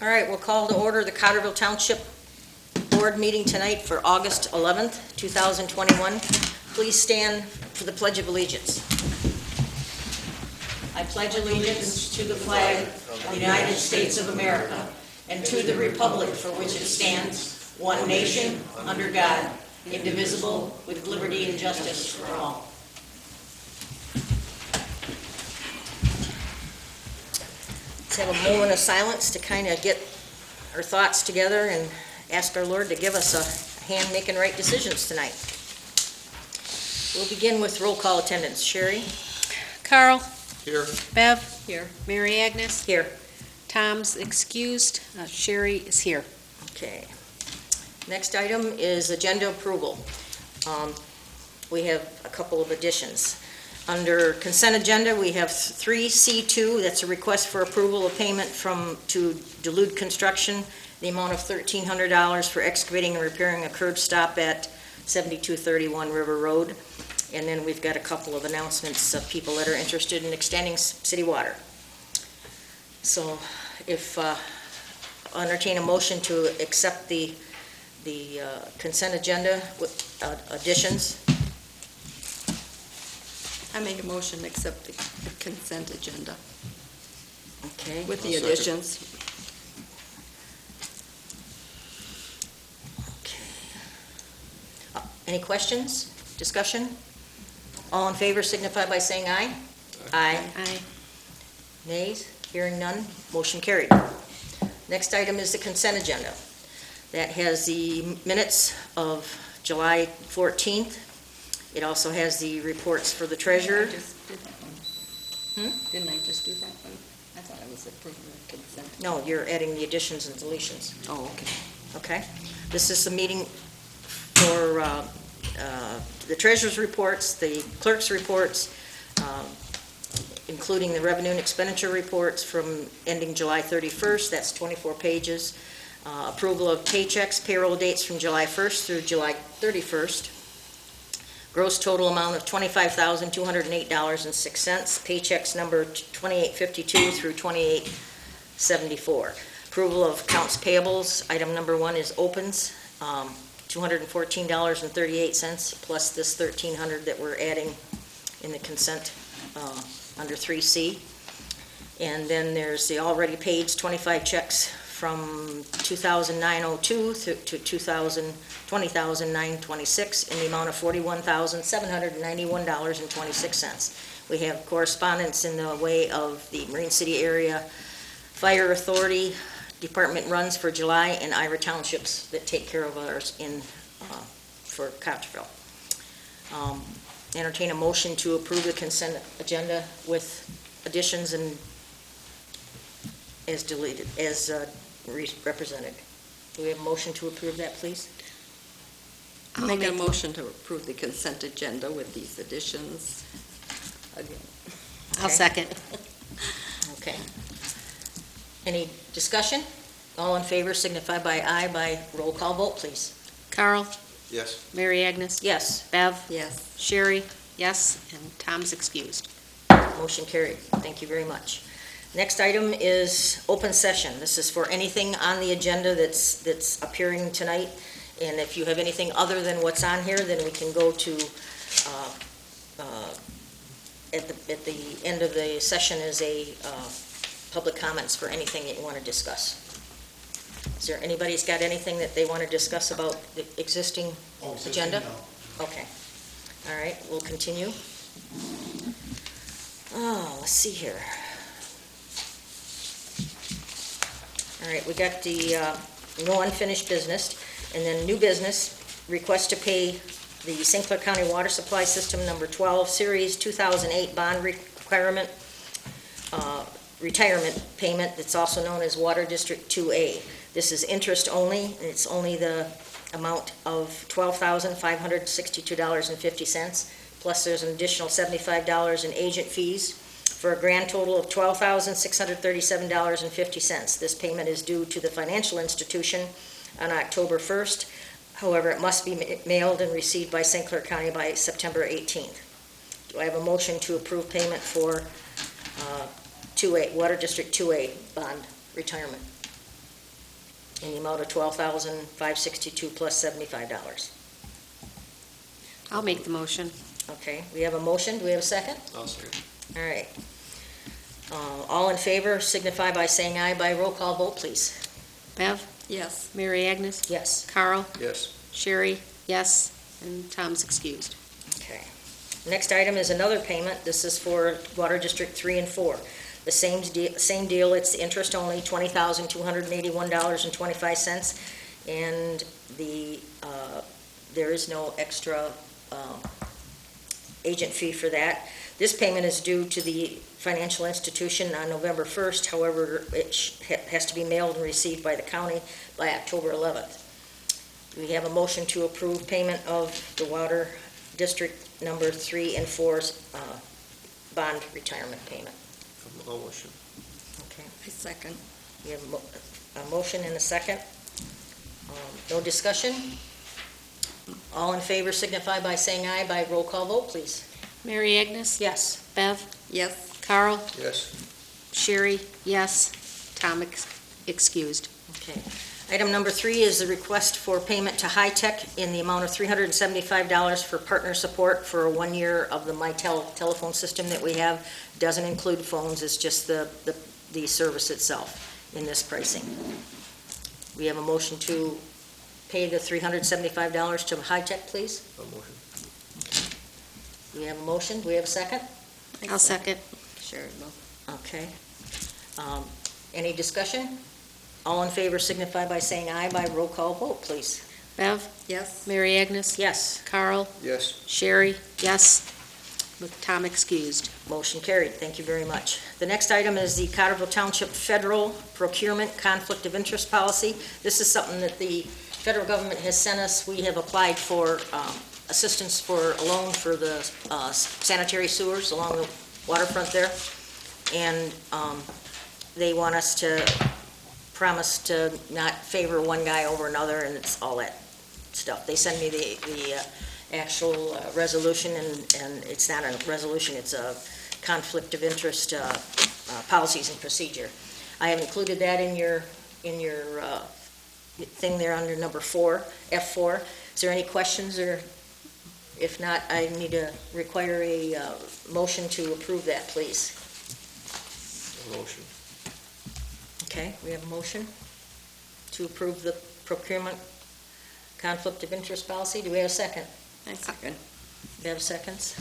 All right, we'll call to order the Cottrellville Township Board meeting tonight for August 11th, 2021. Please stand for the Pledge of Allegiance. I pledge allegiance to the flag of the United States of America and to the republic for which it stands, one nation, under God, indivisible, with liberty and justice for all. Let's have a moment of silence to kind of get our thoughts together and ask our Lord to give us a hand making right decisions tonight. We'll begin with roll call attendance. Sherry? Carl? Here. Bev? Here. Mary Agnes? Here. Tom's excused. Sherry is here. Okay. Next item is agenda approval. We have a couple of additions. Under consent agenda, we have 3C2, that's a request for approval of payment to Duluth Construction, the amount of $1,300 for excavating and repairing a curb stop at 7231 River Road. And then we've got a couple of announcements of people that are interested in extending city water. So if I'll entertain a motion to accept the consent agenda with additions. I make a motion to accept the consent agenda Okay. with the additions. Okay. Any questions? Discussion? All in favor signify by saying aye. Aye. Aye. Nays? Hearing none, motion carried. Next item is the consent agenda. That has the minutes of July 14th. It also has the reports for the treasurer. I just did that one. Didn't I just do that one? I thought I was approving the consent. No, you're adding the additions and deletions. Oh, okay. Okay? This is the meeting for the treasurer's reports, the clerk's reports, including the revenue and expenditure reports from ending July 31st. That's 24 pages. Approval of paychecks, payroll dates from July 1st through July 31st. Gross total amount of $25,208.06. Paychecks number 2852 through 2874. Approval of accounts payables. Item number 1 is opens, $214.38 plus this $1,300 that we're adding in the consent under 3C. And then there's the already paid 25 checks from 2009-02 to 20,926 in the amount of $41,791.26. We have correspondence in the way of the Marine City Area Fire Authority Department runs for July and Ira Townships that take care of ours for Cottrellville. Entertain a motion to approve the consent agenda with additions and as deleted, as represented. Do we have a motion to approve that, please? I'll make a motion to approve the consent agenda with these additions. Again. I'll second. Okay. Any discussion? All in favor signify by aye by roll call vote, please. Carl? Yes. Mary Agnes? Yes, Bev? Yes. Sherry? Yes. And Tom's excused. motion carried. Thank you very much. Next item is open session. This is for anything on the agenda that's appearing tonight. And if you have anything other than what's on here, then we can go to, at the end of the session is a public comments for anything that you want to discuss. Is there anybody's got anything that they want to discuss about the existing agenda? No. Okay. All right, we'll continue. Oh, let's see here. All right, we got the no unfinished business, and then new business, request to pay the St. Clair County Water Supply System number 12, Series 2008 bond requirement, retirement payment that's also known as Water District 2A. This is interest only, and it's only the amount of $12,562.50, plus there's an additional $75 in agent fees, for a grand total of $12,637.50. This payment is due to the financial institution on October 1st. However, it must be mailed and received by St. Clair County by September 18th. Do I have a motion to approve payment for 2A, Water District 2A bond retirement? in the amount of $12,562 plus $75. I'll make the motion. Okay, we have a motion. Do we have a second? I'll second. All right. All in favor signify by saying aye by roll call vote, please. Bev? Yes. Mary Agnes? Yes. Carl? Yes. Sherry? Yes. And Tom's excused. Okay. Next item is another payment. This is for Water District 3 and 4. The same deal, it's interest only, $20,281.25, and there is no extra agent fee for that. This payment is due to the financial institution on November 1st. However, it has to be mailed and received by the county by October 11th. We have a motion to approve payment of the Water District number 3 and 4's bond retirement payment. I'll motion. Okay. I second. We have a motion and a second. No discussion? All in favor signify by saying aye by roll call vote, please. Mary Agnes? Yes. Bev? Yes. Carl? Yes. Sherry? Yes. Tom excused. Okay. Item number 3 is the request for payment to High Tech in the amount of $375 for partner support for 1 year of the MyTel telephone system that we have. Doesn't include phones, it's just the service itself in this pricing. We have a motion to pay the $375 to High Tech, please. I'll motion. Do we have a motion? Do we have a second? I'll second. Sherry will. Okay. Any discussion? All in favor signify by saying aye by roll call vote, please. Bev? Yes. Mary Agnes? Yes. Carl? Yes. Sherry? Yes. With Tom excused. Motion carried. Thank you very much. The next item is the Cottrellville Township Federal Procurement Conflict of Interest Policy. This is something that the federal government has sent us. We have applied for assistance for a loan for the sanitary sewers along the waterfront there. And they want us to promise to not favor one guy over another, and it's all that stuff. They send me the actual resolution, and it's not a resolution, it's a conflict of interest policies and procedure. I have included that in your thing there under number 4, F4. Is there any questions, or if not, I need to require a motion to approve that, please. I'll motion. Okay, we have a motion to approve the procurement conflict of interest policy. Do we have a second? I second. Do we have seconds?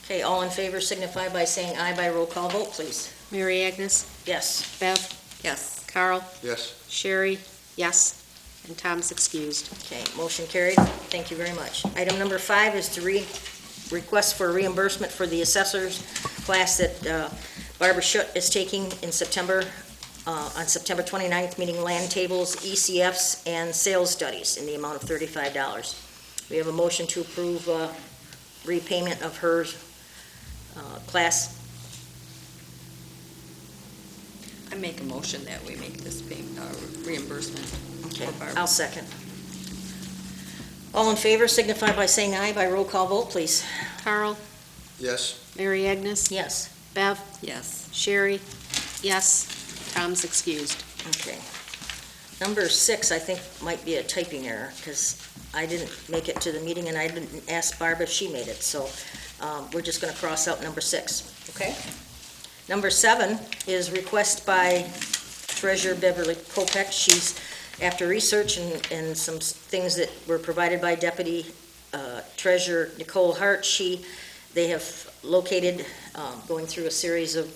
Okay, all in favor signify by saying aye by roll call vote, please. Mary Agnes? Yes. Bev? Yes. Carl? Yes. Sherry? Yes. And Tom's excused. Okay, motion carried. Thank you very much. Item number 5 is to request for reimbursement for the assessor's class that Barbara Schutt is taking in September, on September 29th, meaning land tables, ECFs, and sales studies in the amount of $35. We have a motion to approve repayment of her class. I make a motion that we make this payment, reimbursement Okay, for Barbara. I'll second. All in favor signify by saying aye by roll call vote, please. Carl? Yes. Mary Agnes? Yes. Bev? Yes. Sherry? Yes. Tom's excused. Okay. Number 6, I think, might be a typing error, because I didn't make it to the meeting, and I didn't ask Barb if she made it, so we're just going to cross out number 6, okay? Number 7 is request by Treasurer Beverly Kopek. She's, after research and some things that were provided by Deputy Treasurer Nicole Hart, they have located, going through a series of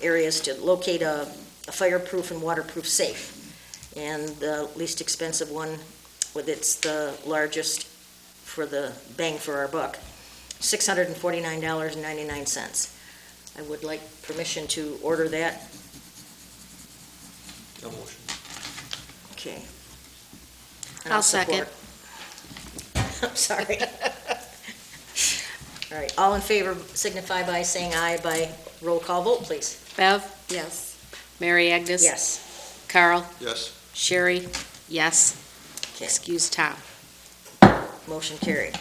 areas to locate a fireproof and waterproof safe. And the least expensive one, it's the largest for the bang for our buck, $649.99. I would like permission to order that. I'll motion. Okay. I'll second. Support. I'm sorry. All right, all in favor signify by saying aye by roll call vote, please. Bev? Yes. Mary Agnes? Yes. Carl? Yes. Sherry? Yes. Okay, Excuse Tom. motion carried.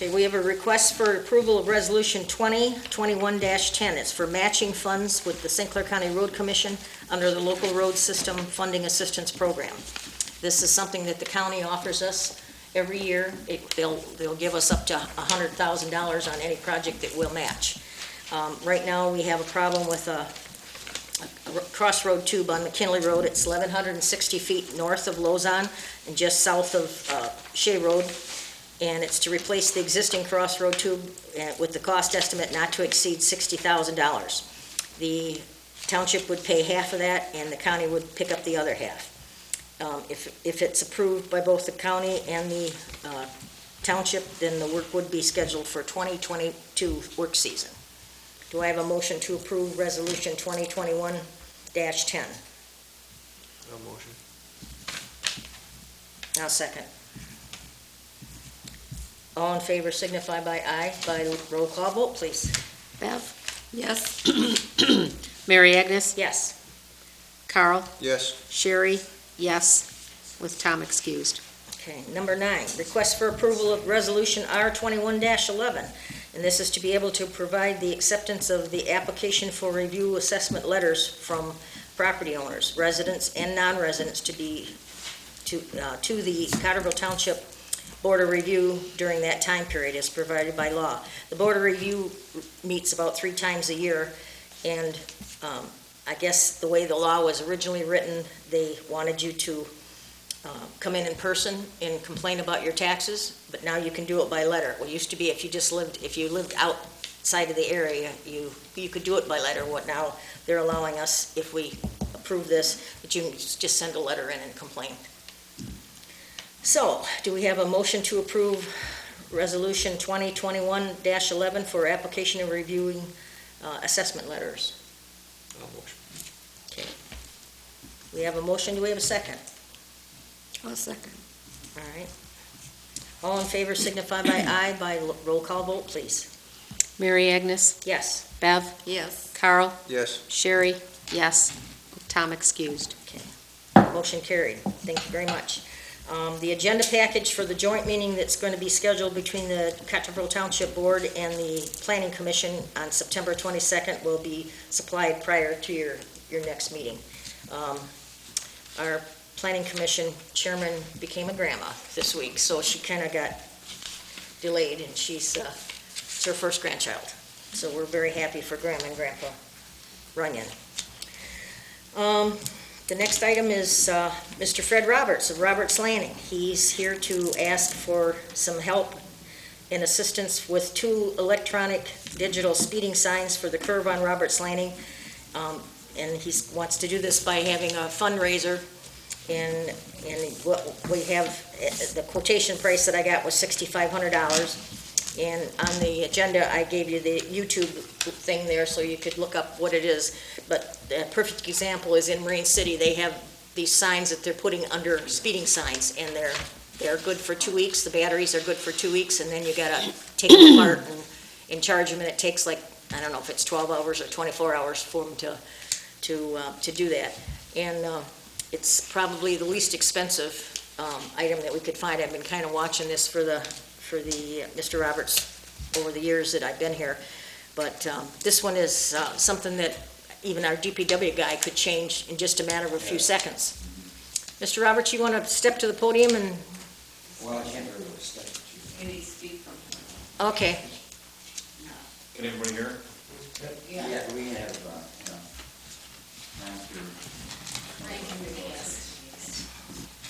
Okay, we have a request for approval of Resolution 2021-10. It's for matching funds with the St. Clair County Road Commission under the Local Road System Funding Assistance Program. This is something that the county offers us every year. They'll give us up to $100,000 on any project that we'll match. Right now, we have a problem with a crossroad tube on McKinley Road. It's 1,160 feet north of Lozon and just south of Shea Road. And it's to replace the existing crossroad tube with the cost estimate not to exceed $60,000. The township would pay half of that, and the county would pick up the other half. If it's approved by both the county and the township, then the work would be scheduled for 2022 work season. Do I have a motion to approve Resolution 2021-10? No motion. I'll second. All in favor signify by aye. By roll call vote, please. Bev? Yes. Mary Agnes? Yes. Carl? Yes. Sherry? Yes, with Tom excused. Okay, number 9, request for approval of Resolution R21-11. And this is to be able to provide the acceptance of the application for review assessment letters from property owners, residents, and non-residents to the Cottrellville Township Board of Review during that time period as provided by law. The Board of Review meets about 3 times a year, and I guess the way the law was originally written, they wanted you to come in person and complain about your taxes, but now you can do it by letter. Well, it used to be if you lived outside of the area, you could do it by letter. What now they're allowing us, if we approve this, that you can just send a letter in and complain. So, do we have a motion to approve Resolution 2021-11 for application and reviewing assessment letters? No motion. Okay. We have a motion. Do we have a second? I'll second. All right. All in favor signify by aye. By roll call vote, please. Mary Agnes? Yes. Bev? Yes. Carl? Yes. Sherry? Yes, with Tom excused. Motion carried. Thank you very much. The agenda package for the joint meeting that's going to be scheduled between the Cottrellville Township Board and the Planning Commission on September 22nd will be supplied prior to your next meeting. Our Planning Commission chairman became a grandma this week, so she kind of got delayed, and it's her first grandchild. So we're very happy for Grandma and Grandpa Runyon. The next item is Mr. Fred Roberts of Roberts Landing. He's here to ask for some help and assistance with 2 electronic digital speeding signs for the curve on Roberts Landing. And he wants to do this by having a fundraiser. And what we have, the quotation price that I got was $6,500. And on the agenda, I gave you the YouTube thing there so you could look up what it is. But a perfect example is in Marine City, they have these signs that they're putting under speeding signs, and they're good for 2 weeks. The batteries are good for 2 weeks, and then you gotta take them apart and charge them, and it takes like, I don't know if it's 12 hours or 24 hours for them to do that. And it's probably the least expensive item that we could find. I've been kind of watching this for the Mr. Roberts over the years that I've been here. But this one is something that even our DPW guy could change in just a matter of a few seconds. Mr. Roberts, you want to step to the podium and... Well, I can't really step to you. Can he speak from? Okay. Can everybody hear? Yeah, we have, after.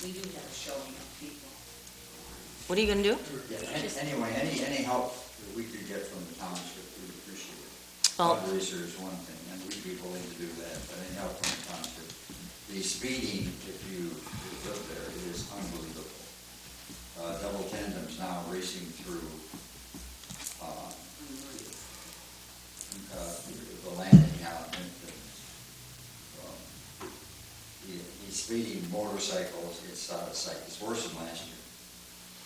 We do have a showing of people. What are you going to do? Yeah, anyway, any help that we could get from the township, we'd appreciate it. Well- Fundraiser is one thing, and we'd be willing to do that, but any help from the township. The speeding, if you live there, it is unbelievable. Double tandems now racing through, the landing out in he's speeding motorcycles, it's out of sight. It's worse than last year,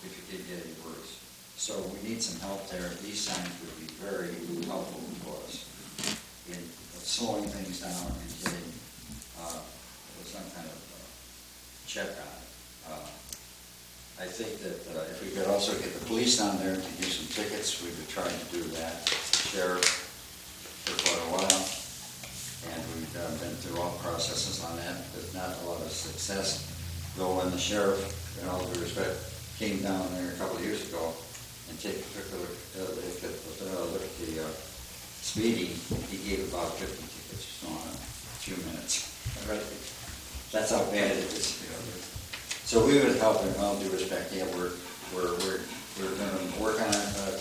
if it did get any worse. So we need some help there. These signs would be very helpful to us in slowing things down and getting some kind of check on it. I think that if we could also get the police down there to do some tickets, we've been trying to do that. Sheriff for quite a while, and we've been through all processes on that, but not a lot of success. Though when the sheriff, in all due respect, came down there a couple of years ago and took a look at the speeding, he gave about 50 tickets or so in a few minutes. That's how bad it is. So we would help in all due respect. Yeah, we're going to work on a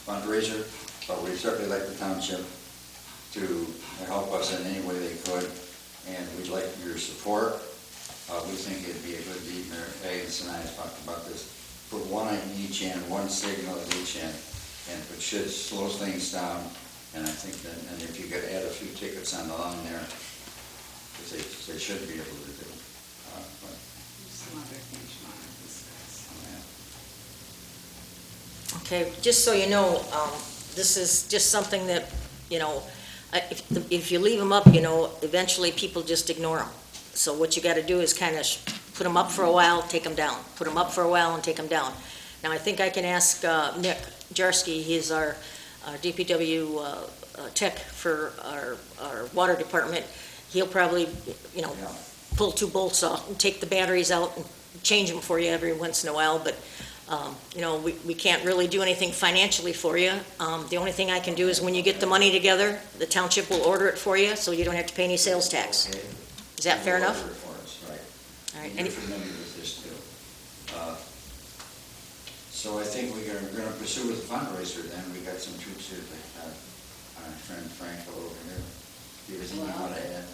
fundraiser, but we'd certainly like the township to help us in any way they could, and we'd like your support. We think it'd be a good deed. Mayor Pagans and I have talked about this. Put one on each end, one signal at each end, and it should slow things down. And I think that, and if you could add a few tickets on the line there, which they should be able to do. Some other things you want to discuss. Okay, just so you know, this is just something that, you know, if you leave them up, you know, eventually people just ignore them. So what you got to do is kind of put them up for a while, take them down. Put them up for a while and take them down. Now, I think I can ask Nick Jarsky, he's our DPW tech for our water department. He'll probably, you know, pull 2 bolts off and take the batteries out and change them for you every once in a while, but you know, we can't really do anything financially for you. The only thing I can do is when you get the money together, the township will order it for you, so you don't have to pay any sales tax. Okay. Is that fair enough? Order for us, right. All right. You're familiar with this too. So I think we're going to pursue with the fundraiser then. We got some troops here that our friend Frank over here. Do you have anything you want to add?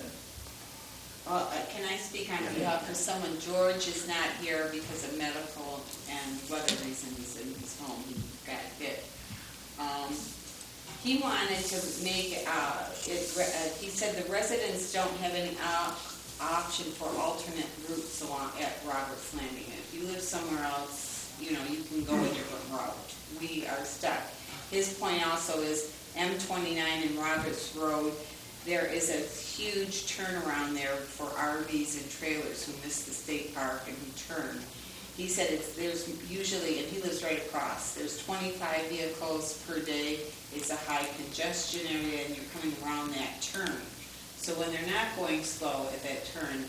Well, can I speak on behalf of someone? George is not here because of medical and weather reasons in his home. He got hit. He wanted to make he said the residents don't have any option for alternate routes along at Roberts Landing. If you live somewhere else, you know, you can go a different route. We are stuck. His point also is M29 and Roberts Road, there is a huge turnaround there for RVs and trailers who miss the state park and who turn. He said there's usually, and he lives right across, there's 25 vehicles per day. It's a high congestion area and you're coming around that turn. So when they're not going slow at that turn,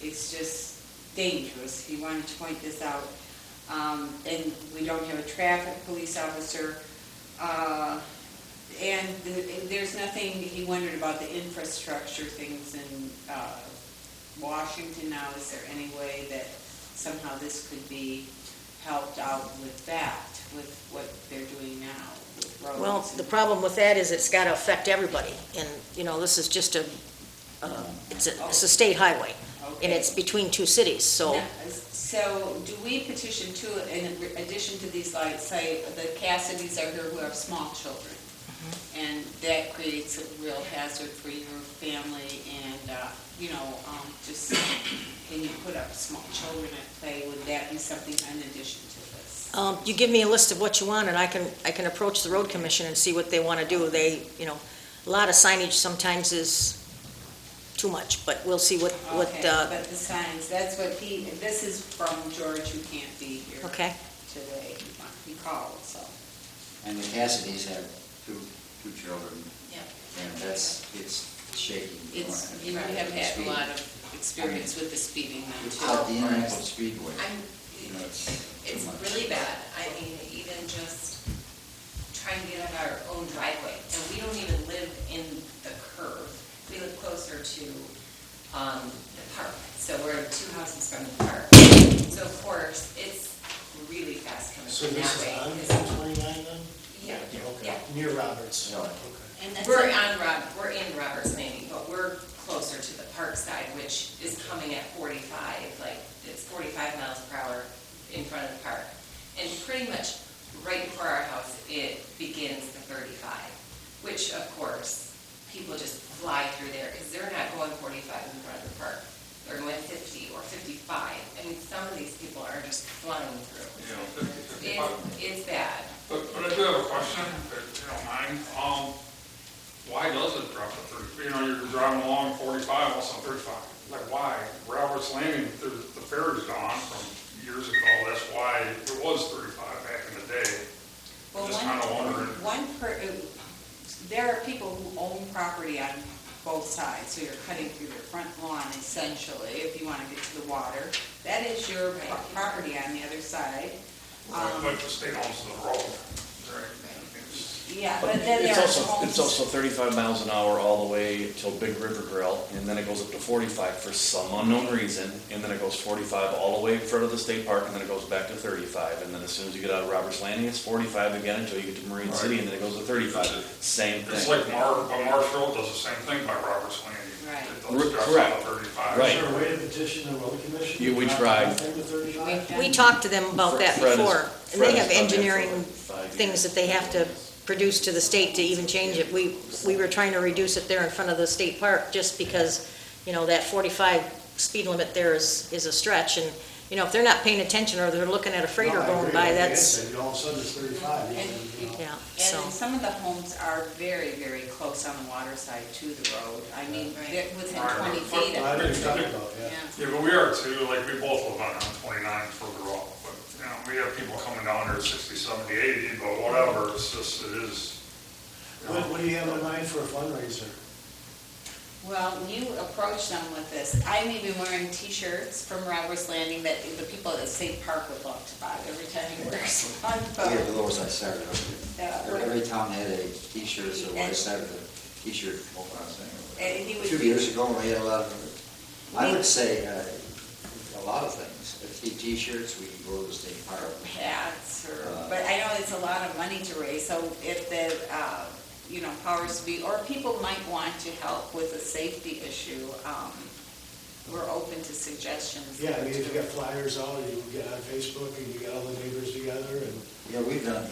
it's just dangerous. He wanted to point this out. And we don't have a traffic police officer. And there's nothing, he wondered about the infrastructure things in Washington now. Is there any way that somehow this could be helped out with that, with what they're doing now with roads? Well, the problem with that is it's got to affect everybody. And, you know, this is just it's a state highway. Okay. And it's between 2 cities, so. Now, so do we petition to, in addition to these lights, say the Cassidys are here who have small children? And that creates a real hazard for your family and, you know, just, can you put up small children at play? Would that be something in addition to this? You give me a list of what you want and I can approach the road commission and see what they want to do. They, you know, a lot of signage sometimes is too much, but we'll see what. Okay, but the signs, that's what this is from George who can't be here Okay. today. He called, so. And the Cassidys have two children, Yeah. and it's shaking. It's, you have had a lot of experience with the speeding now It's too. like the International Speedway. You know, It's too much. really bad. I mean, even just trying to get on our own driveway, and we don't even live in the curve. We live closer to the park, so we're 2 houses from the park. So of course, it's really fast coming So from this that is way. on 'cause- 29 then? Yeah, Okay. yeah. Near Roberts? Yeah. Okay. And that's We're in Roberts Landing, but we're closer to the park side, which is coming at 45, like, it's 45 miles per hour in front of the park. And pretty much right before our house, it begins the 35, which of course, people just fly through there, because they're not going 45 in front of the park. They're going 50 or 55. I mean, some of these people are just flying through. You know, 50, 55. It's bad. But I do have a question, if you don't mind. Why does it drop to 30? You know, you're driving along 45, also 35. Like, why? Roberts Landing, the ferry's gone from years are people who own property on both sides, so you're cutting through their front lawn essentially, if you want to get to the water. That is your property on the other side. But the state owns the road, right? Yeah, but then there are homes. It's also 35 miles an hour all the way till Big River Grill, and then it goes up to 45 for some unknown reason, and then it goes 45 all the way in front of the state park, and then it goes back to 35, and then as soon as you get out of Roberts Landing, it's 45 again until you get to Marine City, and then it goes to 35. Same thing. It's like Marsh Road does the same thing by Roberts Landing. Right. It does just Correct. on 35. Right. Is there a way to petition the road commission? We tried. To 35? We talked to them about that Fred has- before, and Fred they has have done that for engineering like 5 things years. that they have to produce to the state to even change it. We were trying to reduce it there in front of the state park, just because, that 45 speed limit there is a stretch, and, if they're not paying attention, or they're looking at a freighter No, I going agree. by, Like Dan that's, said, all of a sudden it's 35. yeah, And so. some of the homes are very, very close on the water side to the road. I mean, they're within Right. 20 feet I know of what it. you're talking about, yeah. Yeah. Yeah, but we are too, like, we both live on 29 further up, but, we have people coming down there at 60, 70, 80, but whatever, it's just, it is. What do you have in mind for a fundraiser? Well, you approach them with this. I'm even wearing T-shirts from Roberts Landing that the people at the state park would love to buy every time he wears one. We have those I started with. Yeah. Every town had a t-shirt, so I And- started the t-shirt open, And he a would few be- years ago, we had a lot of, I would say, a lot of things. T-shirts, we can go to the state park. hats or, but I know it's a lot of money to raise, so if the, powers to be, or people might want to help with a safety issue, we're open to suggestions. Yeah, I mean, if you got flyers out, you get on Facebook and you get all the neighbors together and Yeah, we've done,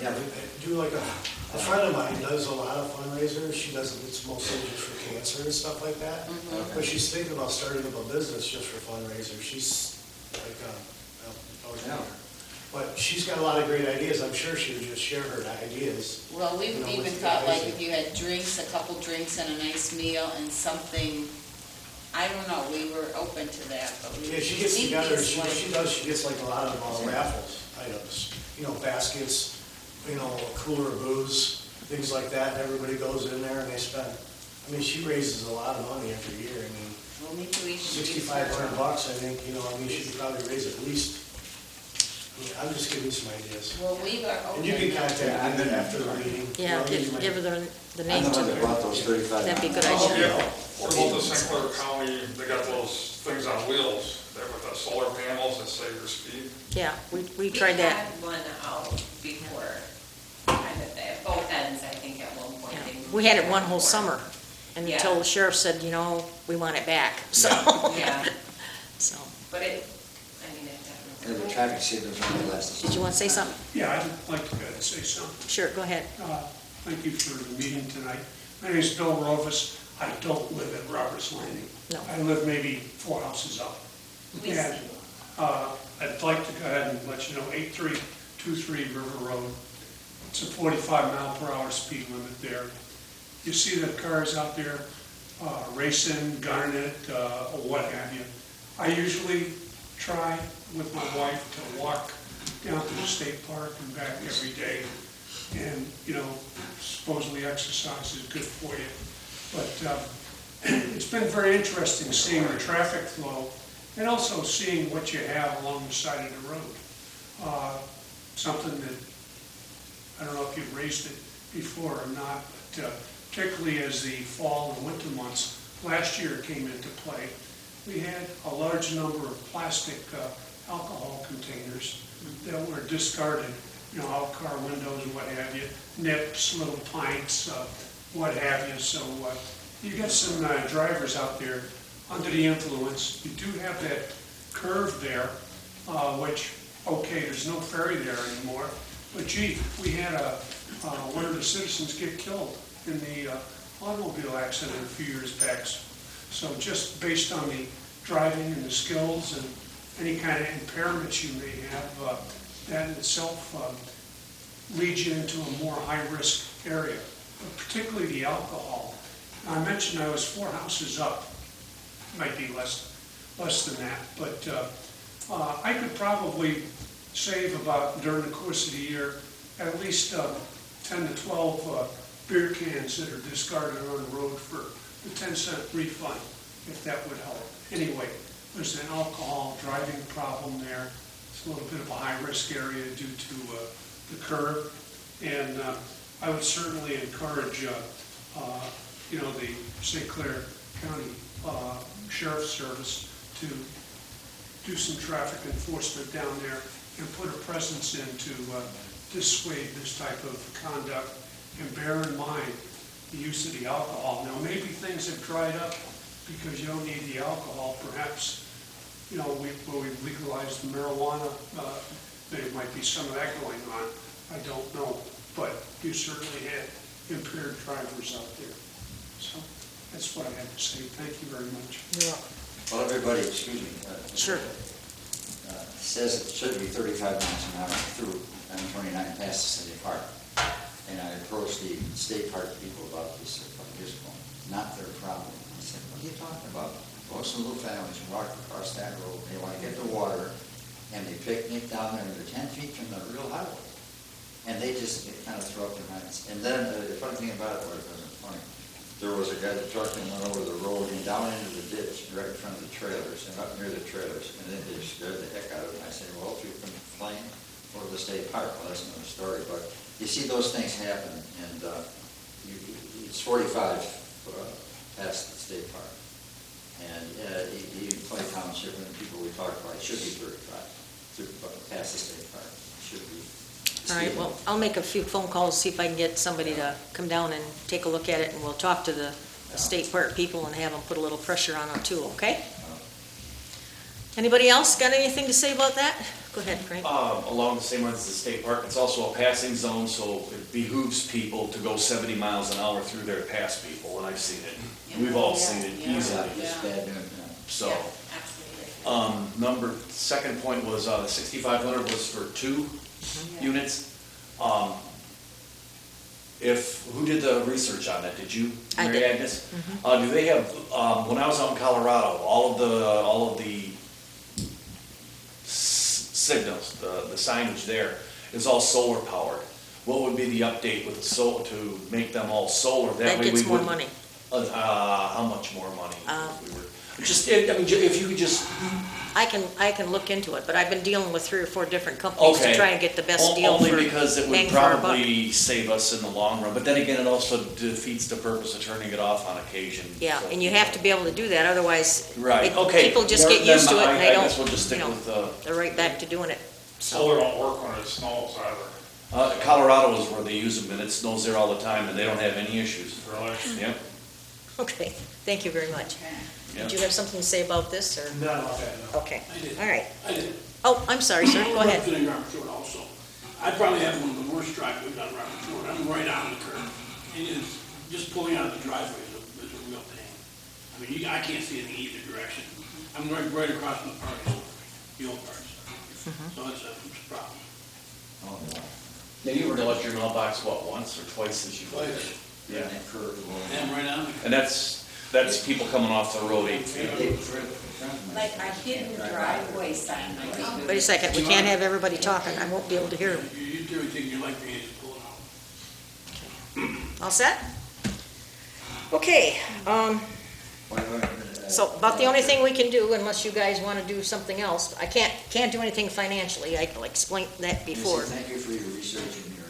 do like a friend of mine does a lot of fundraisers. She does, it's mostly just for cancer and stuff like that. But she's thinking about starting up a business just for fundraisers. She's like, Yeah. but she's got a lot of great ideas. I'm sure she would just share her ideas. Well, we've You know, even with thought guys like and- if you had drinks, a couple drinks and a nice meal and something, I don't know, we were open to that, but we. Yeah, she gets maybe together, it's she like- she gets like a lot of raffles items, baskets, a cooler of booze, things like that, and everybody goes in there and they spend, she raises a lot of money every year. Well, maybe we should. use $6,500, I think, she could probably raise at least, I'm just giving you some ideas. Well, we are open. And you can to- contact me after the meeting. Yeah, I'll give you give my- her the I'm name the to one that bought those 35. That'd be a good Oh, idea. yeah. What about the St. Clair County, they got those things on wheels, that with the solar panels that save your speed? Yeah, we tried that. We had one out before, kind of at both ends, I think, at one point. Yeah. They moved We had it there one whole before. summer, and Yeah. until the sheriff said, we want it back, so. Yeah, So, but it And the definitely. traffic signals only last. did you want to say something? Yeah, I'd like to say something. Sure, go ahead. Thank you for the meeting tonight. My name is Bill Rovas. I don't live at Roberts Landing. No. I live maybe 4 houses up. We- And I'd like to go ahead and let you know, 8323 River Road. It's a 45 mile per hour speed limit there. You see the cars out there racing, gunning it, or what have you. I usually try with my wife to walk down to the state park and back every day. And, supposedly exercise is good for you. But it's been very interesting seeing the traffic flow and also seeing what you have along the side of the road. Something that, I don't know if you've raised it before or not, but particularly as the fall and winter months last year came into play, we had a large number of plastic alcohol containers that were discarded, out car windows, what have you, nips, little pints, what have you. So you got some drivers out there under the influence. You do have that curve there, which, okay, there's no ferry there anymore, but gee, we had one of the citizens get killed in the automobile accident a few years back. So just based on the driving and the skills and any kind of impairments you may have, that in itself leads you into a more high-risk area, but particularly the alcohol. Now, I mentioned I was 4 houses up, might be less than that, but I could probably save about, during the course of the year, at least 10 to 12 beer cans that are discarded on the road for the 10-cent refund, if that would help. Anyway, there's an alcohol driving problem there. It's a little bit of a high-risk area due to the curve. And I would certainly encourage, the St. Clair County Sheriff's Service to do some traffic enforcement down there and put a presence in to dissuade this type of conduct. And bear in mind the use of the alcohol. Now, maybe things have dried up because you don't need the alcohol. Perhaps, where we've legalized marijuana, there might be some of that going on. I don't know. But you certainly had impaired drivers out there. So that's what I had to say. Thank you very much. You're welcome. Well, everybody, excuse me. Sure. Says it should be 35 miles an hour through M29 past the city park. And I approached the state park people about this a couple years ago. Not their problem. I said, what are you talking about? Most of the little families walk across that road. They want to get to water, and they picnic down there, and they're 10 feet from the real highway. And they just kind of throw up their hands. And then the funny thing about it wasn't funny. There was a guy that trucked and went over the road and down into the ditch right in front of the trailers and up near the trailers. And then they scared the heck out of him. I said, well, if you complain, go to the state park. Well, that's another story. But you see those things happen, and it's 45 past the state park. And even Clay Township and the people we talked about, it should be 35 past the state park. It should be. All right, well, I'll make a few phone calls, see if I can get somebody to come down and take a look at it, and we'll talk to the state park people and have them put a little pressure on it too, okay? Anybody else got anything to say about that? Go ahead, Frank. Along the same lines as the state park, it's also a passing zone, so it behooves people to go 70 miles an hour through there to pass people, and I've seen it. We've all seen it easily. So, second point was the 6,500 was for two units. Who did the research on that? Did you, I Mary did. Agnes? Do they have, when I was out in Colorado, all of the signals, the signage there is all solar powered. What would be the update with the solar to make them all solar? That way gets we more wouldn't- money. How much more money? If you could just. I can look into it, but I've been dealing with 3 or 4 different companies to Okay. try and get the best deal Only for because it would bang for our buck. probably save us in the long run, but then again, it also defeats the purpose of turning it off on occasion. Yeah, so. and you have to be able to do that, otherwise Right, okay. people just get used to it and they I don't, guess we'll just stick with, they're right back to doing it. Solar don't work when it snows either. Colorado is where they use them, and it snows there all the time, and they don't have any issues. Really? Yep. Okay, thank you very much. Did you have something to say about this, or? Not about that, no. Okay, I did. all right. I did. Oh, I'm sorry, sir, go ahead. Representing Robert Short also. I probably have one of the worst driveways on Robert Short. I'm right on the curb. And it's, just pulling out of the driveway is a real pain. I mean, I can't see it in either direction. I'm right across from the park, the old park. So it's a problem. Oh, no. Now, you were to let your mailbox, once or twice since you lived Twice. there? Yeah. That curve will- And I'm right on the curb. And that's people coming off the road 8 feet. Like a hidden driveway sign, like. Wait a second, we can't have everybody talking, I won't be able to hear them. You do everything you like, your hands pull it out. All set? Okay, so about the only thing we can do, unless you guys want to do something else, I can't do anything financially, I explained that before. Thank you for your research and your.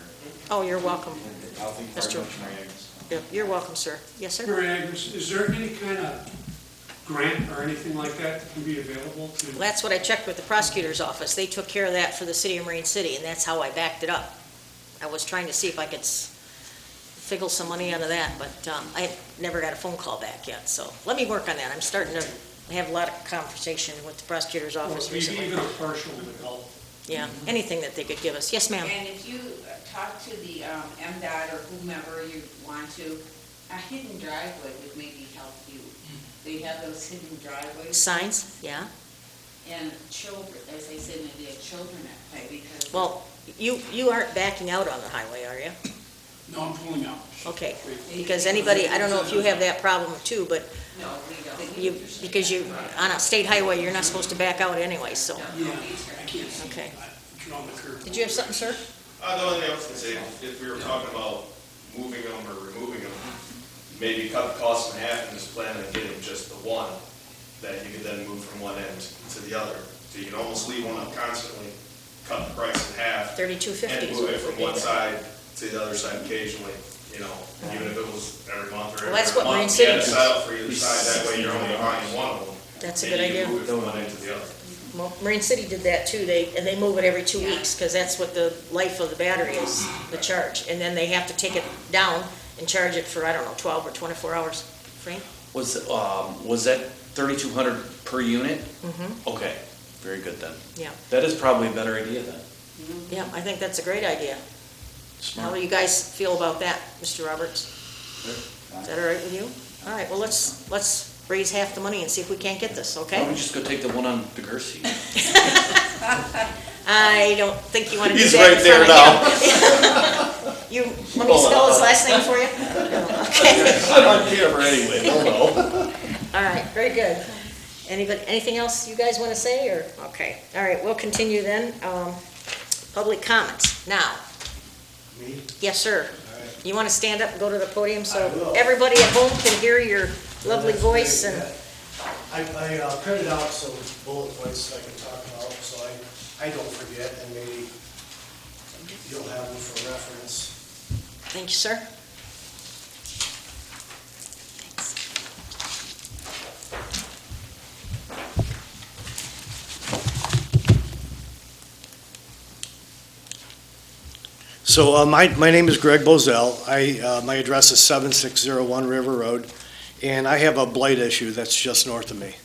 Oh, you're welcome. I'll think That's very true. much, Mary Agnes. Yeah, you're welcome, sir. Yes, sir? Mary Agnes, is there any kind of grant or anything like that that can be available to? Well, that's what I checked with the prosecutor's office. They took care of that for the city of Marine City, and that's how I backed it up. I was trying to see if I could figgle some money out of that, but I never got a phone call back yet, so let me work on that. I'm starting to have a lot of conversation with the prosecutor's office recently. Even a partial would help. Yeah, anything that they could give us. Yes, ma'am? And if you talk to the MDOT or whomever you want to, a hidden driveway would maybe help you. They have those hidden driveways. Signs, yeah. And children, as I said, maybe have children at play because. Well, you aren't backing out on the highway, are you? No, I'm pulling out. Okay, because anybody, I don't know if you have that problem too, but No, we don't. because on a state highway, you're not supposed to back out anyway, so. Yeah, I can't see. Okay. It's on the curb. Did you have something, sir? The only thing I was gonna say, if we were talking about moving them or removing them, maybe cut the cost in half and just plan on getting just the one that you could then move from one end to the other. So you can almost leave one up constantly, cut the price in half. $32.50 And is move what it we from did one there. side to the other side occasionally, you know, even if it was every month or every Well, that's other what Marine month. City You had a does. setup for either side, that way you're only buying one of them. That's a and good you can idea. move it from one end to the other. Well, Marine City did that too, they move it every 2 weeks, because that's what the life of the battery is, the charge. And then they have to take it down and charge it for, I don't know, 12 or 24 hours. Frank? Was that 3,200 per unit? Mm-hmm, Okay, very good then. yeah, That is probably a better idea then. yeah, I think that's a great idea. How Smart. do you guys feel about that, Mr. Roberts? Is that all right with you? All right, well, let's raise half the money and see if we can't get this, Why okay? don't we just go take the one on the Gersie? I don't think you want to do He's that in right there front of him. You, let me spell his last name for you? Okay. I'm on camera anyway, no. All right, very good. Anything else you guys want to say, or, okay, all right, we'll continue then. Public comments, now. Me? Yes, sir. All right. You want to stand up and go to the podium I so will. everybody at home can hear your lovely That's voice great, and, yeah. I printed out some bullet points I can talk about, so I don't forget, and maybe you'll have them for reference. thank you, sir. So my name is Greg Bozell. My address is 7601 River Road, and I have a blight issue that's just north of me.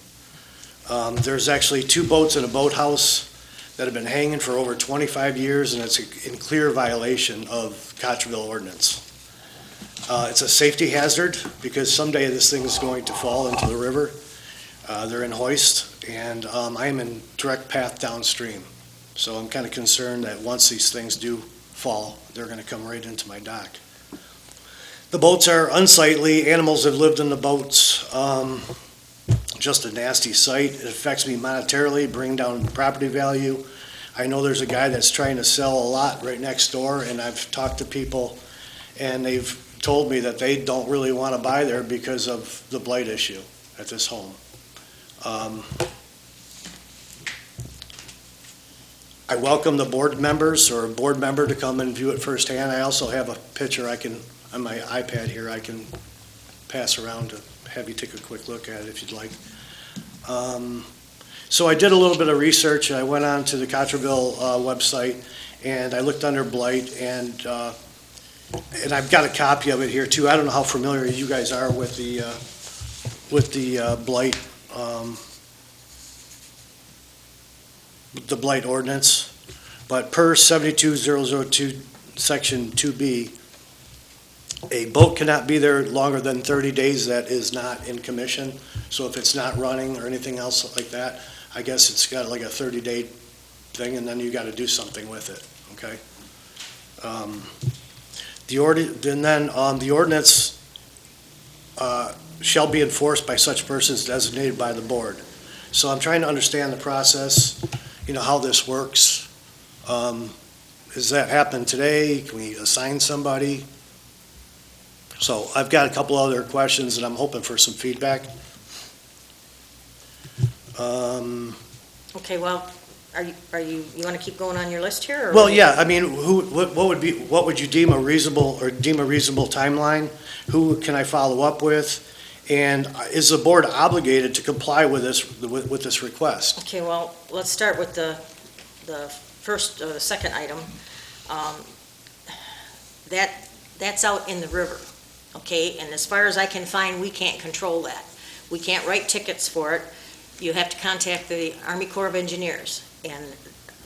There's actually 2 boats in a boathouse that have been hanging for over 25 years, and it's in clear violation of Cottrellville ordinance. It's a safety hazard because someday this thing is going to fall into the river. They're in hoist, and I am in direct path downstream. So I'm kind of concerned that once these things do fall, they're going to come right into my dock. The boats are unsightly. Animals have lived in the boats. Just a nasty sight. It affects me monetarily, bring down property value. I know there's a guy that's trying to sell a lot right next door, and I've talked to people, and they've told me that they don't really want to buy there because of the blight issue at this home. I welcome the board members or a board member to come and view it firsthand. I also have a picture on my iPad here, I can pass around to have you take a quick look at it if you'd like. So I did a little bit of research. I went on to the Cottrellville website, and I looked under blight, and I've got a copy of it here too. I don't know how familiar you guys are with the blight ordinance, but per 72002 section 2B, a boat cannot be there longer than 30 days that is not in commission. So if it's not running or anything else like that, I guess it's got like a 30-day thing, and then you got to do something with it, okay? The ordinance shall be enforced by such persons designated by the board. So I'm trying to understand the process, how this works. Does that happen today? Can we assign somebody? So I've got a couple other questions, and I'm hoping for some feedback. Okay, well, you want to keep going on your list here? Or Well, yeah, I mean, what would you deem a reasonable timeline? Who can I follow up with? And is the board obligated to comply with this request? Okay, well, let's start with the second item. That's out in the river, okay? And as far as I can find, we can't control that. We can't write tickets for it. You have to contact the Army Corps of Engineers. And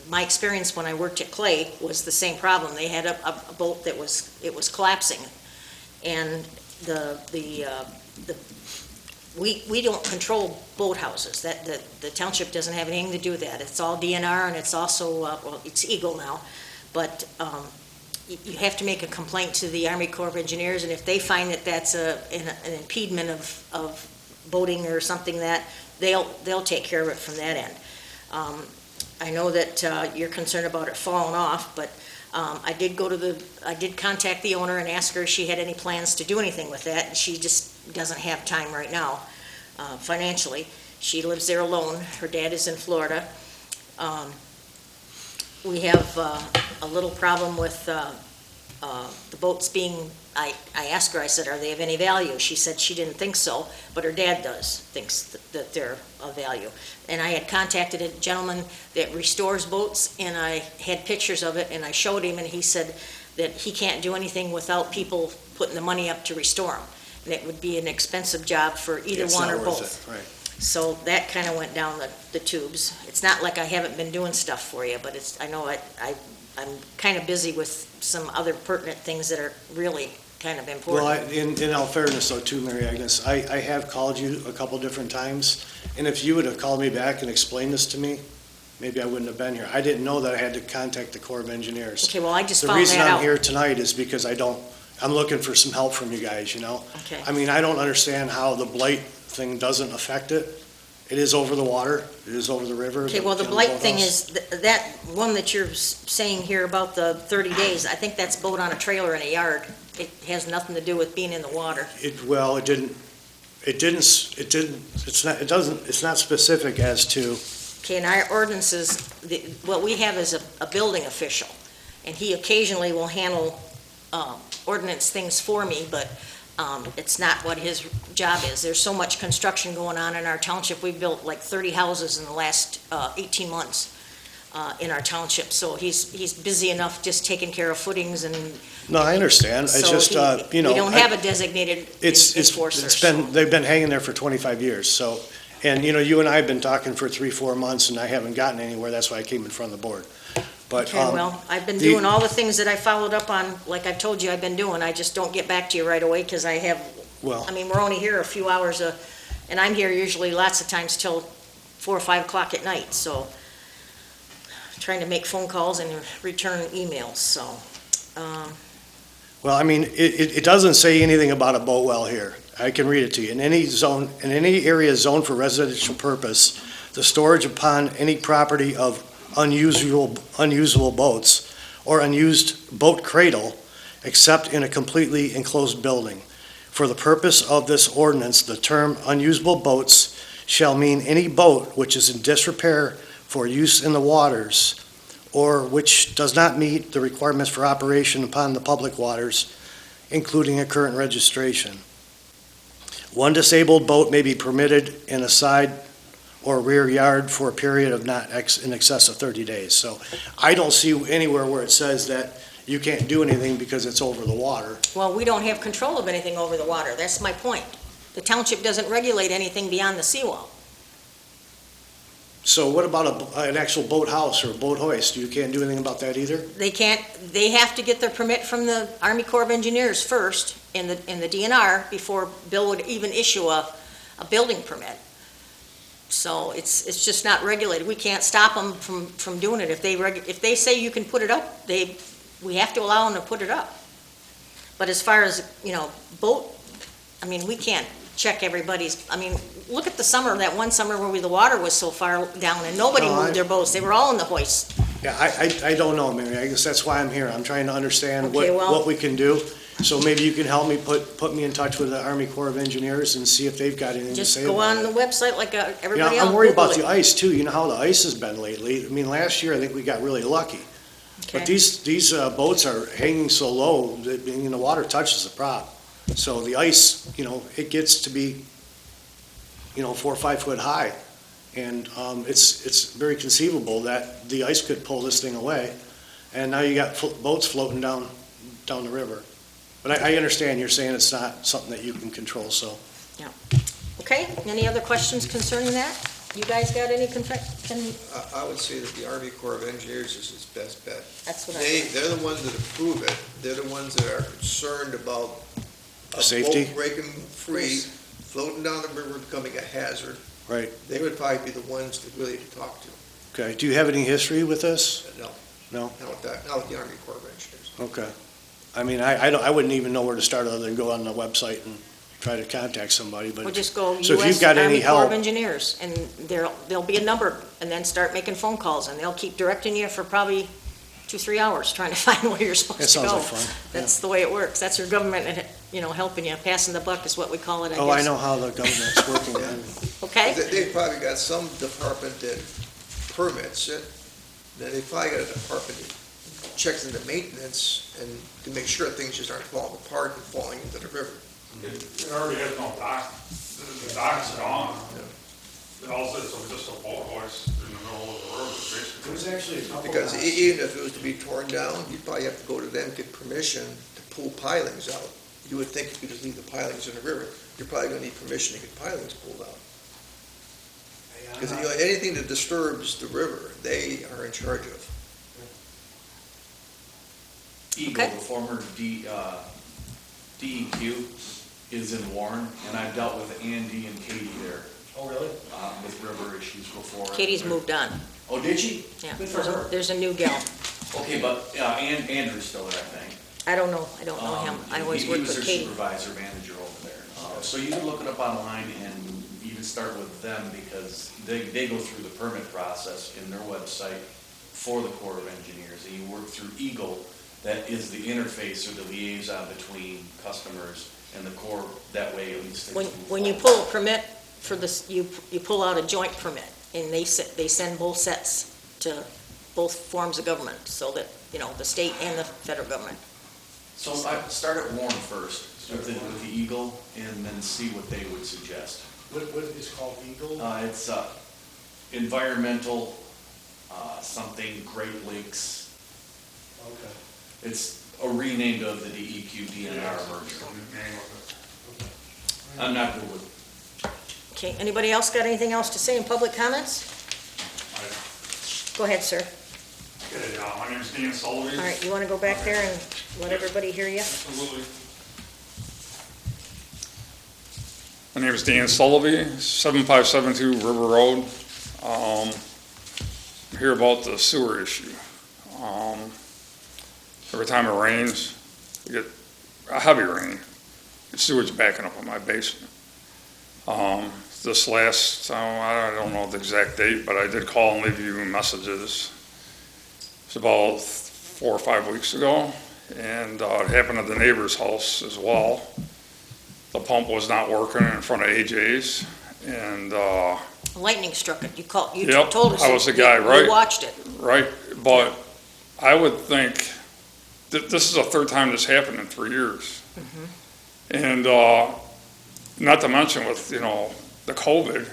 my experience when I worked at Clay was the same problem. They had a boat that was collapsing. And we don't control boathouses. The township doesn't have anything to do with that. It's all DNR, and it's also, well, it's Eagle now. But you have to make a complaint to the Army Corps of Engineers, and if they find that that's an impediment of boating or something, that they'll take care of it from that end. I know that you're concerned about it falling off, but I did contact the owner and ask her if she had any plans to do anything with that. And she just doesn't have time right now, financially. She lives there alone. Her dad is in Florida. We have a little problem with the boats being, I asked her, I said, are they of any value? She said she didn't think so, but her dad thinks that they're of value. And I had contacted a gentleman that restores boats, and I had pictures of it, and I showed him, and he said that he can't do anything without people putting the money up to restore them. And it would be an expensive job for either one or both. It's not worth it, right. So that kind of went down the tubes. It's not like I haven't been doing stuff for you, but I know I'm kind of busy with some other pertinent things that are really kind of important. Well, in all fairness though, too, Mary Agnes, I have called you a couple different times, and if you would have called me back and explained this to me, maybe I wouldn't have been here. I didn't know that I had to contact the Corps of Engineers. Okay, well, I just The found reason that I'm out. here tonight is because I'm looking for some help from you guys, you know? Okay. I mean, I don't understand how the blight thing doesn't affect it. It is over the water, it is over the river. Okay, well, the blight thing is, that one that you're saying here about the 30 days, I think that's boat on a trailer in a yard. It has nothing to do with being in the water. It's not specific as to, Okay, in our ordinances, what we have is a building official, and he occasionally will handle ordinance things for me, but it's not what his job is. There's so much construction going on in our township. We've built like 30 houses in the last 18 months in our township, so he's busy enough just taking care of footings and. no, I understand, it's So just, we don't have a designated enforcer. they've been hanging there for 25 years, so, and, you and I have been talking for 3-4 months, and I haven't gotten anywhere, that's why I came in front of the board. But, Okay, well, I've been doing all the things that I followed up on, like I told you I've been doing. I just don't get back to you right away because well, we're only here a few hours, and I'm here usually lots of times till 4 or 5 o'clock at night, so trying to make phone calls and return emails, so. well, I mean, it doesn't say anything about a boat well here. I can read it to you. In any area zoned for residential purpose, the storage upon any property of unusable boats or unused boat cradle, except in a completely enclosed building. For the purpose of this ordinance, the term unusable boats shall mean any boat which is in disrepair for use in the waters or which does not meet the requirements for operation upon the public waters, including a current registration. One disabled boat may be permitted in a side or rear yard for a period of not in excess of 30 days. So I don't see anywhere where it says that you can't do anything because it's over the water. Well, we don't have control of anything over the water. That's my point. The township doesn't regulate anything beyond the seawall. So what about an actual boathouse or a boat hoist? You can't do anything about that either? They have to get their permit from the Army Corps of Engineers first in the DNR before Bill would even issue a building permit. So it's just not regulated. We can't stop them from doing it. If they say you can put it up, we have to allow them to put it up. But as far as, boat, we can't check everybody's, look at the summer, that one summer where the water was so far down and nobody moved their boats. They were all in the hoist. Yeah, I don't know, Mary. I guess that's why I'm here. I'm trying to understand Okay, what we can do. So maybe you can help me put me in touch with the Army Corps of Engineers and see if they've got anything to Just say go about on it. the website like everybody else. I'm worried about Google the it. ice too. You know how the ice has been lately. last year I think we got really lucky. Okay. But these boats are hanging so low that the water touches the prop. So the ice, it gets to be 4 or 5 foot high. And it's very conceivable that the ice could pull this thing away. And now you got boats floating down the river. But I understand you're saying it's not something that you can control, so. Yeah. Okay, any other questions concerning that? You guys got any I would say that the Army Corps of Engineers is its best bet. That's what They're the ones that approve it. They're the ones that are concerned about a Safety? boat breaking free, floating down the river, becoming a hazard. Right. They would probably be the ones to really talk to. Okay, do you have any history with this? No. No? Not with that, not with the Army Corps of Engineers. Okay. I wouldn't even know where to start other than go on the website and try to contact somebody, but. We'll just go So if you've U.S. got any Army Corps of help- Engineers, and there'll be a number and then start making phone calls, and they'll keep directing you for probably 2-3 hours trying to find where you're That supposed to sounds go. like fun. That's the way it works. That's your government, helping you. Passing the buck is what we call it, I guess. Oh, I know how the government's working. Okay? They probably got some department that permits it, then they probably got a department that checks into maintenance and to make sure things just aren't falling apart and falling into the river. It already has no dock, the dock's gone. It also, it's just a boat hoist in the middle of the road, basically. There's actually a couple Because even if it was to be torn down, you'd probably have to go to them, get permission to pull pilings out. You would think you could just leave the pilings in the river. You're probably gonna need permission to get pilings pulled out. Because anything that disturbs the river, they are in charge of. Eagle, Okay. the former DEQ, is in Warren, and I've dealt with Andy and Katie there. Oh, really? With river issues before. Katie's moved on. Oh, did she? Yeah. Good for her. There's a new gal. Okay, but, Andrew's still there, I think. I don't know him. I always worked with He was Katie. their supervisor, manager over there. So you can look it up online and even start with them because they go through the permit process in their website for the Corps of Engineers. And you work through Eagle, that is the interface or the liaison between customers and the Corps. That way at least. When you pull a permit for this, you pull out a joint permit, and they send both sets to both forms of government, so that, the state and the federal government. So I start at Warren first, with the Eagle, and then see what they would suggest. What is called Eagle? It's environmental, something Great Lakes. Okay. It's a renamed of the DEQ DNR merger. I'm not good with. Okay, anybody else got anything else to say in public comments? Go ahead, sir. Okay, my name's Dean Sullivan. All right, you want to go back there and let everybody hear you? Absolutely. My name is Dan Sullivan, 7572 River Road. I'm here about the sewer issue. Every time it rains, we get a heavy rain, the sewage backing up in my basement. This last, I don't know the exact date, but I did call and leave you messages. It's about 4 or 5 weeks ago, and it happened at the neighbor's house as well. The pump was not working in front of AJ's, and Lightning struck it. You Yep, told us. I was the guy, right? You watched it. right, but I would think that this is the third time this happened in 3 years. And not to mention with, the COVID,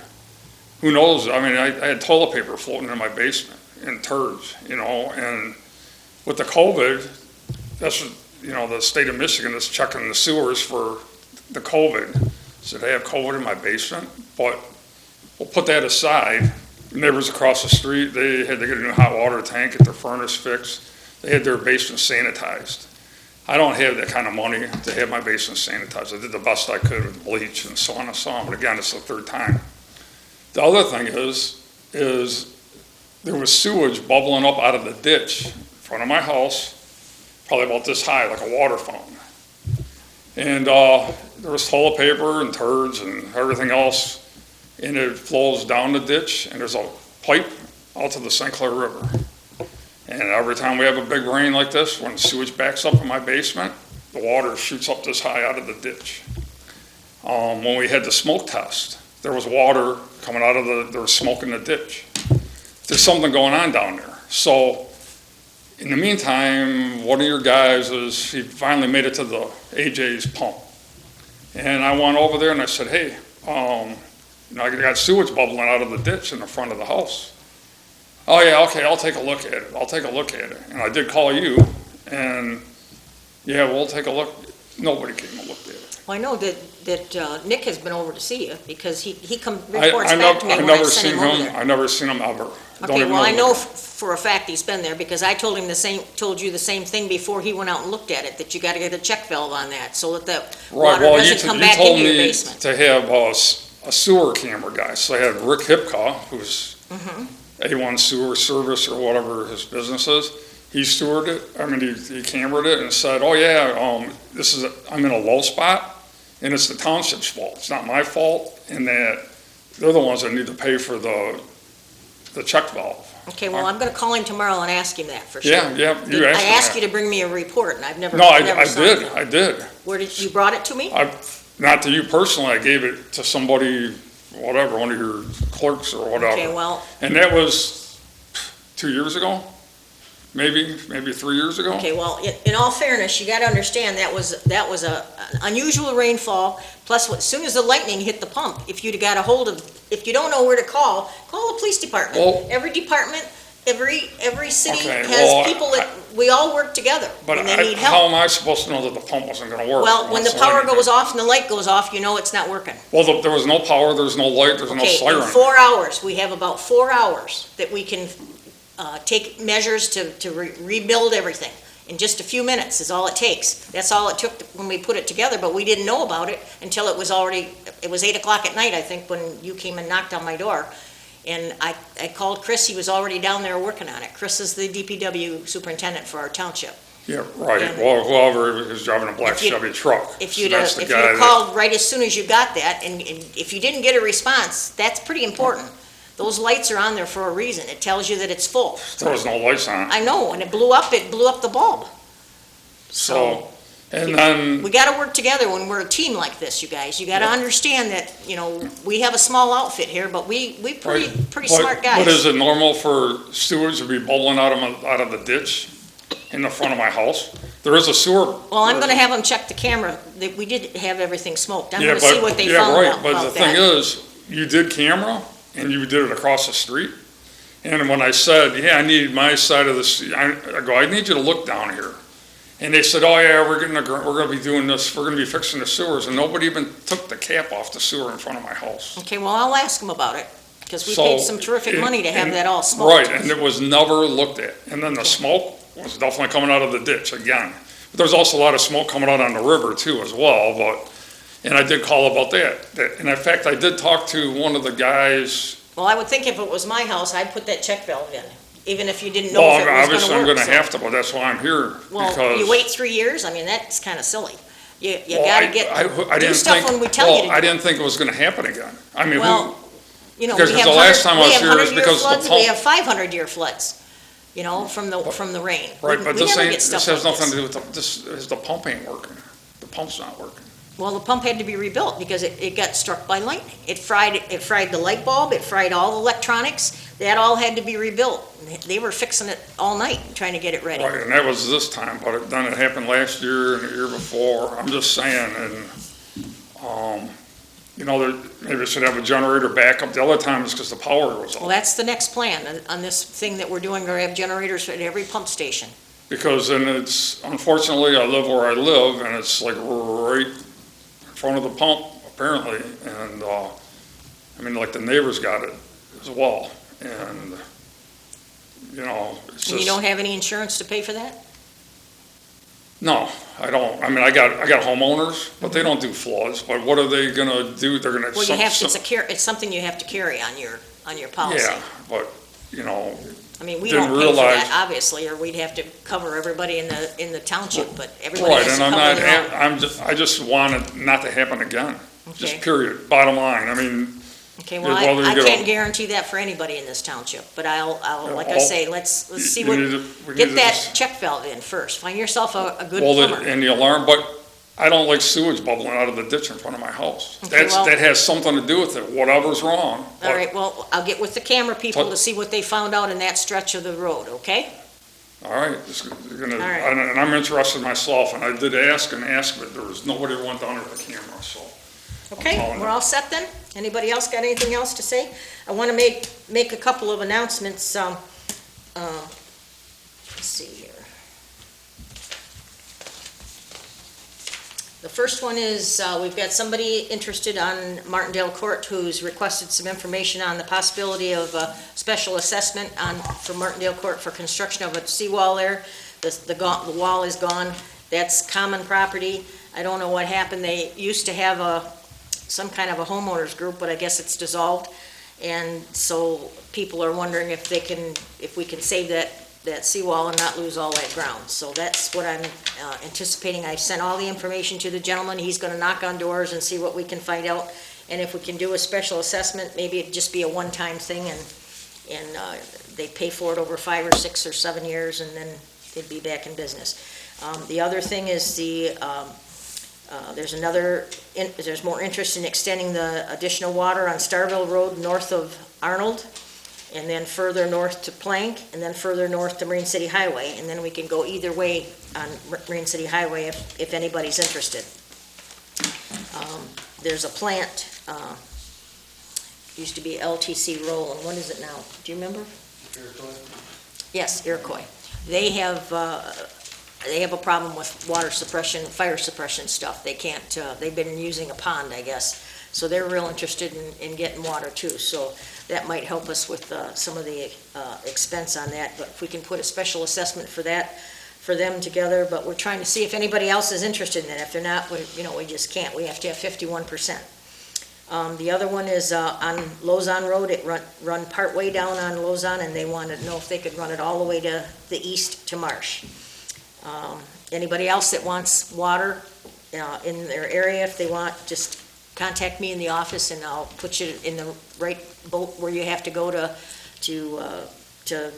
who knows? I mean, I had toilet paper floating in my basement in turds, and with the COVID, that's what, the state of Michigan is checking the sewers for the COVID. So they have COVID in my basement, but we'll put that aside. Neighbors across the street, they had to get a new hot water tank, get their furnace fixed. They had their basement sanitized. I don't have that kind of money to have my basement sanitized. I did the best I could with bleach and so on and so on, but again, it's the third time. The other thing is there was sewage bubbling up out of the ditch in front of my house, probably about this high, like a water fountain. And there was toilet paper and turds and everything else, and it flows down the ditch, and there's a pipe out to the St. Clair River. And every time we have a big rain like this, when sewage backs up in my basement, the water shoots up this high out of the ditch. When we had the smoke test, there was water coming out of there was smoke in the ditch. There's something going on down there. So in the meantime, one of your guys he finally made it to the AJ's pump. And I went over there and I said, hey, I got sewage bubbling out of the ditch in the front of the house. Oh, yeah, okay, I'll take a look at it. And I did call you, and, yeah, we'll take a look. Nobody came and looked at it. Well, I know that Nick has been over to see you, because he reports back to me when I send him over there. I've never seen him ever. Okay, well, I know for a fact he's been there, because I told you the same thing before he went out and looked at it, that you gotta get a check valve on that, so that the water doesn't come back into your basement. You told me to have a sewer camera guy, so I had Rick Hipka, who's A1 Sewer Service or whatever his business is. He stewarded it, he cameraed it and said, oh yeah, I'm in a low spot, and it's the township's fault. It's not my fault, and that they're the ones that need to pay for the the check valve. Okay, well, I'm gonna call him tomorrow and ask him that for sure. Yeah, you asked I him asked that. you to bring me a report, and I've never, No, never I saw did, it. I did. Where did, you brought it to me? Not to you personally, I gave it to somebody, whatever, one of your clerks or whatever. Okay, well, And that was 2 years ago, maybe 3 years ago. okay, well, in all fairness, you gotta understand, that was an unusual rainfall, plus as soon as the lightning hit the pump, if you'd got a hold of, if you don't know where to call the police department. Well- Every department, every city Okay, has well, people that, we all work together, But and they need how help. am I supposed to know that the pump wasn't gonna work? Well, when the once power lightning goes hit? off and the light goes off, you know it's not working. Well, there was no power, there's no light, there's no Okay, in siren. 4 hours, we have about 4 hours that we can take measures to rebuild everything. In just a few minutes is all it takes. That's all it took when we put it together, but we didn't know about it until it was 8 o'clock at night, I think, when you came and knocked on my door. And I called Chris, he was already down there working on it. Chris is the DPW superintendent for our township. Yeah, right, And- well, whoever is driving a black If you- Chevy truck. If So you'd that's the if guy you'd that- called right as soon as you got that, and if you didn't get a response, that's pretty important. Those lights are on there for a reason. It tells you that it's full. There was no lights on it, I know, when it blew up the bulb. so, and then, We gotta work together when we're a team like this, you guys. You gotta understand that, we have a small outfit here, but we pretty but smart guys. is it normal for sewage to be bubbling out of the ditch in the front of my house? There is a sewer. Well, I'm gonna have them check the camera. We did have everything smoked. I'm Yeah, gonna see but- what they yeah, found right, out but the about thing that. is, you did camera, and you did it across the street. And when I said, yeah, I need my side of this, I go, I need you to look down here. And they said, oh yeah, we're gonna be doing this, we're gonna be fixing the sewers, and nobody even took the cap off the sewer in front of my house. Okay, well, I'll ask them about it, because we So, paid some terrific money to have and- that all smoked. Right, and it was never looked at. And then the smoke was definitely coming out of the ditch again. But there's also a lot of smoke coming out on the river too as well, and I did call about that. And in fact, I did talk to one of the guys. Well, I would think if it was my house, I'd put that check valve in, even if you didn't know Well, if it was obviously I'm gonna work. gonna have to, but that's why I'm here. Well, because- you wait 3 years? I mean, that's kinda silly. You Well, gotta I do didn't stuff think- when we tell you to Well, I do it. didn't think it was gonna happen again. I mean, Well, we because have the last time I was here was 100-year because the floods, we pump- have 500-year floods, from the rain. right, We but this never ain't, get stuff this has like nothing to this. do with the pump ain't working. The pump's not working. Well, the pump had to be rebuilt because it got struck by lightning. It fried the light bulb, it fried all the electronics, that all had to be rebuilt. They were fixing it all night, trying to get it ready. Right, and that was this time, but then it happened last year and the year before. I'm just saying, and, maybe it should have a generator backup. The other time is because the power was Well, off. that's the next plan on this thing that we're doing, we're gonna have generators at every pump station. Because then unfortunately, I live where I live, and it's like right in front of the pump, apparently, and, like the neighbors got it as well, and, it's And you just, don't have any insurance to pay for that? no, I don't. I mean, I got homeowners, but they don't do floods, but what are they gonna do? They're gonna. Well, it's something you have to carry on your policy. Yeah, but, I mean, we didn't don't pay for realize- that, obviously, or we'd have to cover everybody in the township, but everybody right, has and to I'm cover not, their own. I just want it not to happen again, just Okay. period, bottom line. I mean, Okay, well, Yeah, well, I you get can't a- guarantee that for anybody in this township, but I'll, like I well, say, let's see you what, need to- we need get to that just- check valve in first. Find yourself a good well, plumber. and the alarm, but I don't like sewage bubbling out of the ditch in front of my house. Okay, well- That has something to do with it, whatever's wrong. but- All right, well, I'll get with the camera people But- to see what they found out in that stretch of the road, okay? All right, All right. and I'm interested myself, and I did ask, but there was nobody who went down there with the camera, so. Okay, calling we're it. all set then? Anybody else got anything else to say? I want to make a couple of announcements. Let's see here. The first one is, we've got somebody interested on Martindale Court who's requested some information on the possibility of a special assessment for Martindale Court for construction of a seawall there. The wall is gone. That's common property. I don't know what happened. They used to have some kind of a homeowners group, but I guess it's dissolved. And so people are wondering if we can save that seawall and not lose all that ground. So that's what I'm anticipating. I sent all the information to the gentleman. He's gonna knock on doors and see what we can find out. And if we can do a special assessment, maybe it'd just be a one-time thing, And they pay for it over 5 or 6 or 7 years, and then they'd be back in business. The other thing is there's more interest in extending the additional water on Starville Road north of Arnold, and then further north to Plank, and then further north to Marine City Highway, and then we can go either way on Marine City Highway if anybody's interested. There's a plant, used to be LTC Roll, and what is it now? Do you remember? Yes, Iroquois. They have a problem with water suppression, fire suppression stuff. They can't, they've been using a pond, I guess. So they're real interested in getting water too. So that might help us with some of the expense on that. But if we can put a special assessment for that, for them together, but we're trying to see if anybody else is interested in it. If they're not, we just can't. We have to have 51%. The other one is on Lozon Road. It run partway down on Lozon, and they wanted to know if they could run it all the way to the east to Marsh. Anybody else that wants water in their area, if they want, just contact me in the office, and I'll put you in the right boat where you have to go to the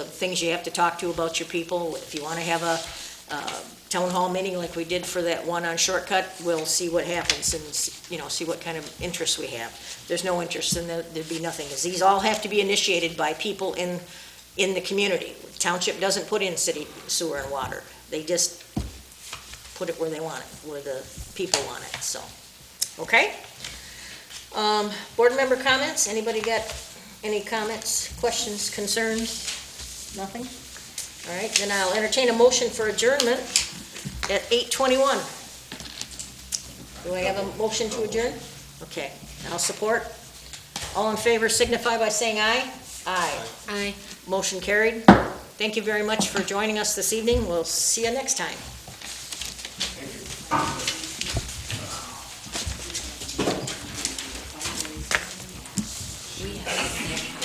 things you have to talk to about your people. If you want to have a town hall meeting like we did for that one on Shortcut, we'll see what happens and, see what kind of interest we have. If there's no interest, then there'd be nothing. Because these all have to be initiated by people in the community. The township doesn't put in city sewer and water. They just put it where they want it, where the people want it, so. Okay? Board member comments? Anybody got any comments, questions, concerns? Nothing? All right, then I'll entertain a motion for adjournment at 8:21. Do I have a motion to adjourn? Okay, I'll support. All in favor signify by saying aye. Aye. Aye. Motion carried. Thank you very much for joining us this evening. We'll see you next time. We have